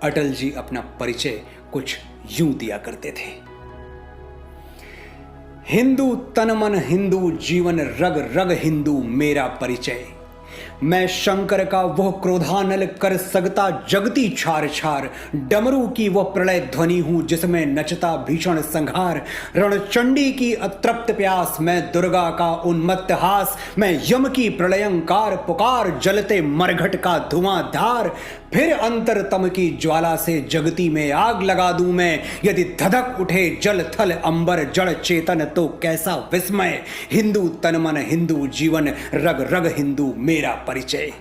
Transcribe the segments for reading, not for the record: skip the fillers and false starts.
अटल जी अपना परिचय कुछ यूं दिया करते थे। हिंदू तन मन हिंदू जीवन रग रग हिंदू मेरा परिचय। मैं शंकर का वह क्रोधानल कर सकता जगती छार छार। डमरू की वह प्रलय ध्वनि हूं जिसमें नचता भीषण संहार। रणचंडी की अतृप्त प्यास, मैं दुर्गा का उन्मत्त हास। मैं यम की प्रलयंकार पुकार, जलते मरघट का धुआंधार। फिर अंतरतम की ज्वाला से जगती में आग लगा दूं मैं। यदि धधक उठे जल थल अंबर जड़ चेतन तो कैसा विस्मय। हिंदू तन मन हिंदू जीवन रग रग हिंदू मेरा परिचय।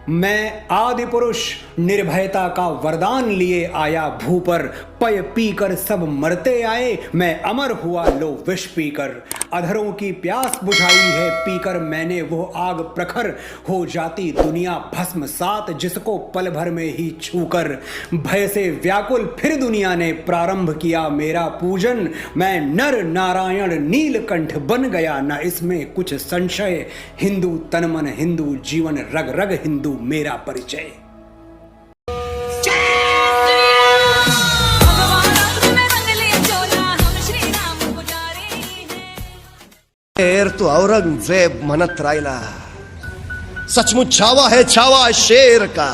मैं आदि पुरुष निर्भयता का वरदान लिए आया भू पर। पय पीकर सब मरते आए, मैं अमर हुआ लो विष पीकर। अधरों की प्यास बुझाई है पीकर मैंने वो आग प्रखर। हो जाती दुनिया भस्म सात जिसको पल भर में ही छूकर। भय से व्याकुल फिर दुनिया ने प्रारंभ किया मेरा पूजन। मैं नर नारायण नीलकंठ बन गया न इसमें कुछ संशय। हिंदू तन मन हिंदू जीवन रग रग हिंदू मेरा परिचय। शेर तो औरंगजेब मनत रायला, सचमुच छावा है छावा शेर का।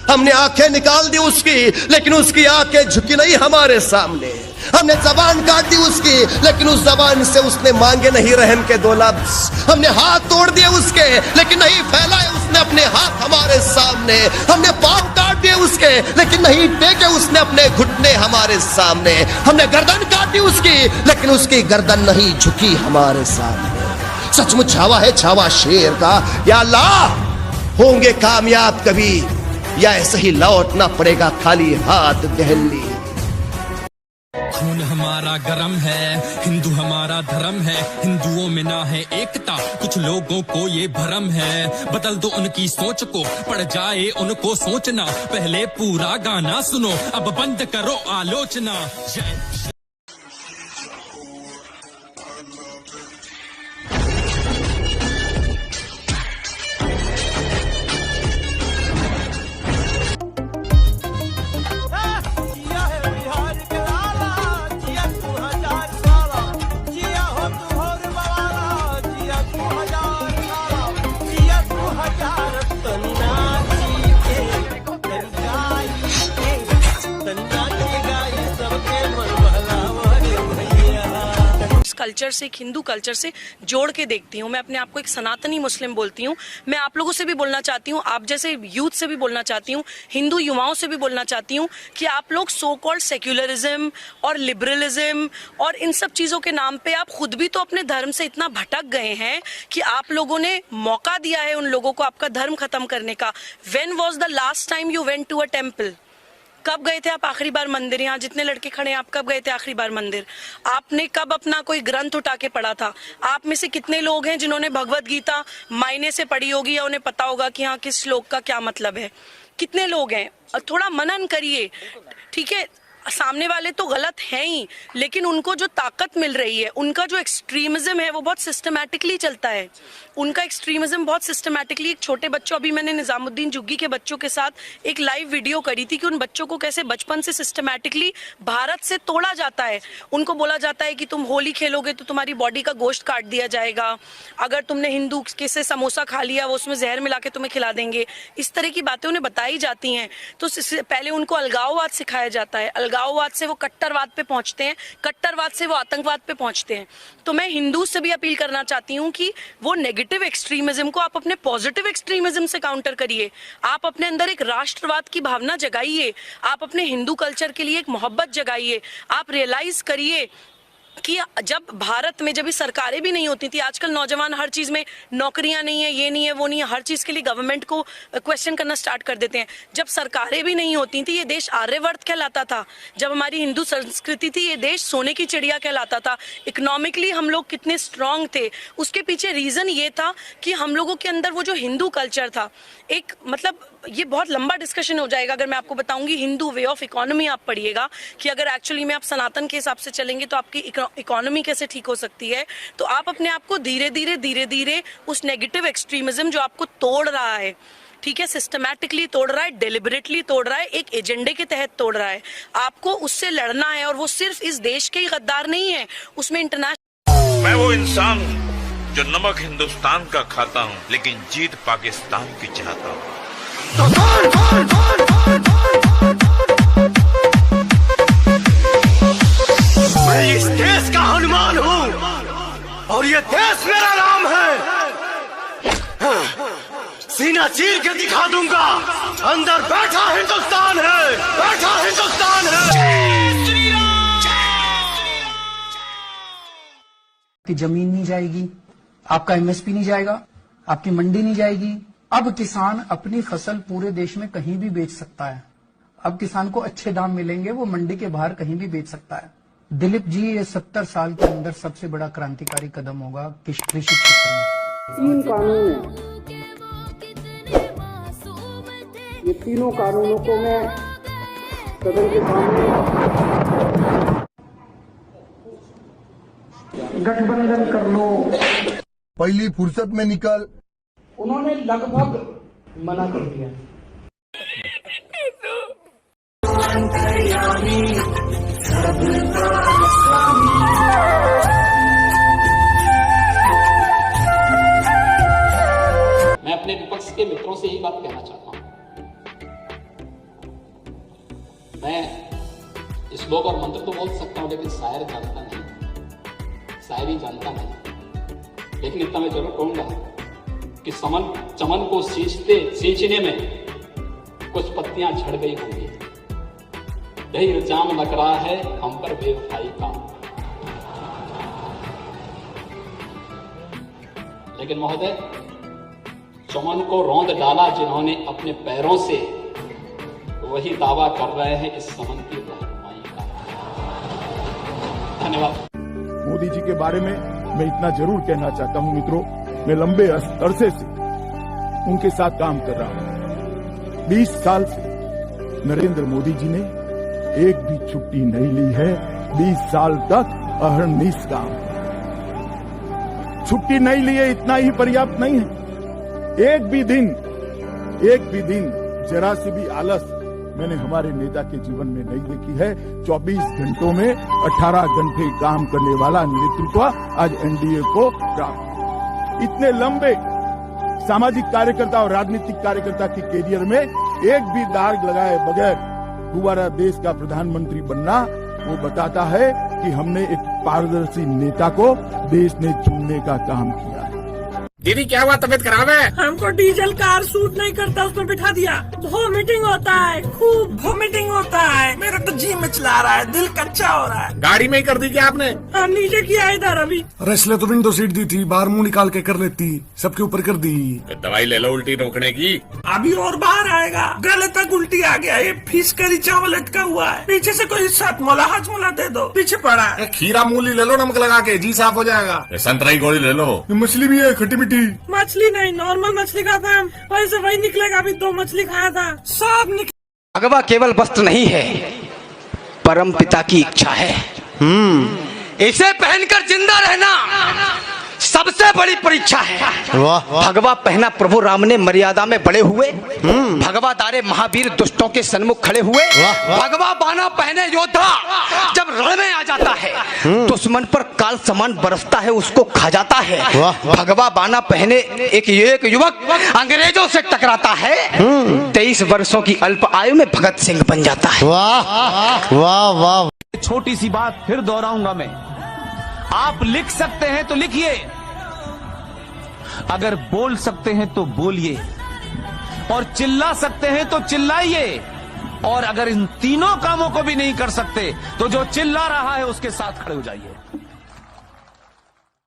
हमने आंखें निकाल दी उसकी लेकिन उसकी आंखें झुकी नहीं हमारे सामने। हमने जबान काट दी उसकी लेकिन उस जबान से उसने मांगे नहीं रहम के दो लफ्ज। हमने हाथ तोड़ दिए उसके लेकिन नहीं फैलाए उसने अपने हाथ हमारे सामने। हमने पांव काट दिए उसके लेकिन नहीं टेके उसने अपने घुटने हमारे सामने। हमने गर्दन काटी उसकी लेकिन उसकी गर्दन नहीं झुकी हमारे सामने। सचमुच छावा है छावा शेर का। या अल्लाह होंगे कामयाब कभी या ऐसे ही लौटना पड़ेगा खाली हाथ दिल्ली। खून हमारा गरम है, हिंदू हमारा धर्म है। हिंदुओं में ना है एकता, कुछ लोगों को ये भरम है। बदल दो उनकी सोच को, पड़ जाए उनको सोचना। पहले पूरा गाना सुनो, अब बंद करो आलोचना। कल्चर से, एक हिंदू कल्चर से जोड़ के देखती हूँ। मैं अपने आप को एक सनातनी मुस्लिम बोलती हूँ। मैं आप लोगों से भी बोलना चाहती हूँ, आप जैसे यूथ से भी बोलना चाहती हूँ, हिंदू युवाओं से भी बोलना चाहती हूँ कि आप लोग सो कॉल्ड सेक्युलरिज्म और लिबरलिज्म और इन सब चीजों के नाम पे आप खुद भी तो अपने धर्म से इतना भटक गए हैं कि आप लोगों ने मौका दिया है उन लोगों को आपका धर्म खत्म करने का। When was the last time you went to a temple? कब गए थे आप आखिरी बार मंदिर? यहाँ जितने लड़के खड़े हैं, आप कब गए थे आखिरी बार मंदिर? आपने कब अपना कोई ग्रंथ उठा के पढ़ा था? आप में से कितने लोग हैं जिन्होंने भगवत गीता मायने से पढ़ी होगी या उन्हें पता होगा कि हाँ किस श्लोक का क्या मतलब है? कितने लोग हैं? थोड़ा मनन करिए, ठीक है। सामने वाले तो गलत हैं ही, लेकिन उनको जो ताकत मिल रही है, उनका जो एक्सट्रीमिज्म है वो बहुत सिस्टमैटिकली चलता है। उनका एक्सट्रीमिज्म बहुत सिस्टमैटिकली, एक छोटे बच्चों, अभी मैंने निजामुद्दीन जुग्गी के बच्चों के साथ एक लाइव वीडियो करी थी कि उन बच्चों को कैसे बचपन से सिस्टमैटिकली भारत से तोड़ा जाता है। उनको बोला जाता है कि तुम होली खेलोगे तो तुम्हारी बॉडी का गोश्त काट दिया जाएगा, अगर तुमने हिंदू के से समोसा खा लिया वो उसमें जहर मिला के तुम्हें खिला देंगे। इस तरह की बातें उन्हें बताई जाती हैं। तो पहले उनको अलगाववाद सिखाया जाता है, अलगाववाद से वो कट्टरवाद पे पहुंचते हैं, कट्टरवाद से वो आतंकवाद पे पहुंचते हैं। तो मैं हिंदू से भी अपील करना चाहती हूँ कि वो नेगेटिव एक्सट्रीमिज्म को आप अपने पॉजिटिव एक्सट्रीमिज्म से काउंटर करिए। आप अपने अंदर एक राष्ट्रवाद की भावना जगाइए, आप अपने हिंदू कल्चर के लिए एक मोहब्बत जगाइए। आप रियलाइज करिए कि जब भारत में जब ये सरकारें भी नहीं होती थी, आजकल नौजवान हर चीज में नौकरियां नहीं है, ये नहीं है, वो नहीं है, हर चीज के लिए गवर्नमेंट को क्वेश्चन करना स्टार्ट कर देते हैं। जब सरकारें भी नहीं होती थी, ये देश आर्यवर्त कहलाता था। जब हमारी हिंदू संस्कृति थी, ये देश सोने की चिड़िया कहलाता था। इकोनॉमिकली हम लोग कितने स्ट्रांग थे, उसके पीछे रीजन ये था कि हम लोगों के अंदर वो जो हिंदू कल्चर था, एक मतलब ये बहुत लंबा डिस्कशन हो जाएगा अगर मैं आपको बताऊंगी। हिंदू वे ऑफ इकोनॉमी आप पढ़िएगा कि अगर एक्चुअली में आप सनातन के हिसाब से चलेंगे तो आपकी इकोनॉमी कैसे ठीक हो सकती है। तो आप अपने आप को धीरे धीरे उस नेगेटिव एक्सट्रीमिज्म जो आपको तोड़ रहा है, ठीक है, सिस्टमैटिकली तोड़ रहा है, डेलिबरेटली तोड़ रहा है, एक एजेंडे के तहत तोड़ रहा है। आपको उससे लड़ना है, और वो सिर्फ इस देश के ही गद्दार नहीं है, उसमें इंटरनेशनल। मैं वो इंसान हूँ जो नमक हिंदुस्तान का खाता हूँ, लेकिन जीत पाकिस्तान की चाहता हूँ। मैं इस देश का हनुमान हूँ और ये देश मेरा नाम है। सीना चीर के दिखा दूंगा, अंदर बैठा हिंदुस्तान है, बैठा हिंदुस्तान है। आपकी जमीन नहीं जाएगी, आपका एमएसपी नहीं जाएगा, आपकी मंडी नहीं जाएगी। अब किसान अपनी फसल पूरे देश में कहीं भी बेच सकता है। अब किसान को अच्छे दाम मिलेंगे, वो मंडी के बाहर कहीं भी बेच सकता है। दिलीप जी, ये 70 साल के अंदर सबसे बड़ा क्रांतिकारी कदम होगा कृषि क्षेत्र में। 3 कानून हैं, ये तीनों कानूनों को मैं सदन के सामने गठबंधन कर लो, पहली फुर्सत में निकल। उन्होंने लगभग मना कर दिया। मैं अपने विपक्ष के मित्रों से यही बात कहना चाहता हूं। मैं श्लोक और मंत्र तो बोल सकता हूं, लेकिन शायर जानता नहीं, शायरी जानता नहीं। लेकिन इतना मैं जरूर कहूंगा कि चमन को सींचने में कुछ पत्तियां झड़ गई होंगी। यही इल्जाम लग रहा है हम पर बेवफाई का। लेकिन महोदय, चमन को रौंद डाला जिन्होंने अपने पैरों से, वही दावा कर रहे हैं इस समन की रहनुमाई का। धन्यवाद। मोदी जी के बारे में मैं इतना जरूर कहना चाहता हूं मित्रों, मैं लंबे अरसे से उनके साथ काम कर रहा हूं। 20 साल से नरेंद्र मोदी जी ने एक भी छुट्टी नहीं ली है। 20 साल तक अहर्निश काम, छुट्टी नहीं ली है, इतना ही पर्याप्त नहीं है। एक भी दिन जरा सी भी आलस मैंने हमारे नेता के जीवन में नहीं देखी है। 24 घंटों में 18 घंटे काम करने वाला नेतृत्व आज एनडीए को प्राप्त। इतने लंबे सामाजिक कार्यकर्ता और राजनीतिक कार्यकर्ता के कैरियर में एक भी दाग लगाए बगैर दोबारा देश का प्रधानमंत्री बनना, वो बताता है कि हमने एक पारदर्शी नेता को देश ने चुनने का काम किया है। दीदी क्या हुआ, तबीयत खराब है? हमको डीजल कार सूट नहीं करता, उसमें बिठा दिया। वॉमिटिंग होता है, खूब वॉमिटिंग होता है। मेरा तो जी मिचला रहा है, दिल कच्चा हो रहा है। गाड़ी में ही कर दी क्या आपने? हाँ, नीचे किया इधर अभी। अरे इसलिए तो विंडो सीट दी थी, बाहर मुंह निकाल के कर लेती, सबके ऊपर कर दी। तो दवाई ले लो उल्टी रोकने की। अभी और बाहर आएगा, गले तक उल्टी आ गया। ये फिश करी चावल लटका हुआ है, पीछे से कोई सतमोला हजमोला दे दो, पीछे पड़ा है। खीरा मूली ले लो नमक लगा के, जी साफ हो जाएगा। संतरा की गोली ले लो। मछली भी है, खट्टी मीठी। मछली नहीं, नॉर्मल मछली खाता है, वैसे वही निकलेगा। अभी 2 मछली खाया था, सब निकले। भगवा केवल वस्त्र नहीं है, परम पिता की इच्छा है। इसे पहनकर जिंदा रहना सबसे बड़ी परीक्षा है। भगवा पहना प्रभु राम ने, मर्यादा में बड़े हुए। भगवा दारे महावीर दुष्टों के सन्मुख खड़े हुए। भगवा बाना पहने योद्धा जब रण में आ जाता है, दुश्मन पर काल समान बरसता है, उसको खा जाता है। भगवा बाना पहने एक युवक अंग्रेजों से टकराता है, 23 वर्षों की अल्प आयु में भगत सिंह बन जाता है। वाह वाह वाह। छोटी सी बात फिर दोहराऊंगा मैं, आप लिख सकते हैं तो लिखिए, अगर बोल सकते हैं तो बोलिए, और चिल्ला सकते हैं तो चिल्लाइए, और अगर इन तीनों कामों को भी नहीं कर सकते तो जो चिल्ला रहा है उसके साथ खड़े हो जाइए।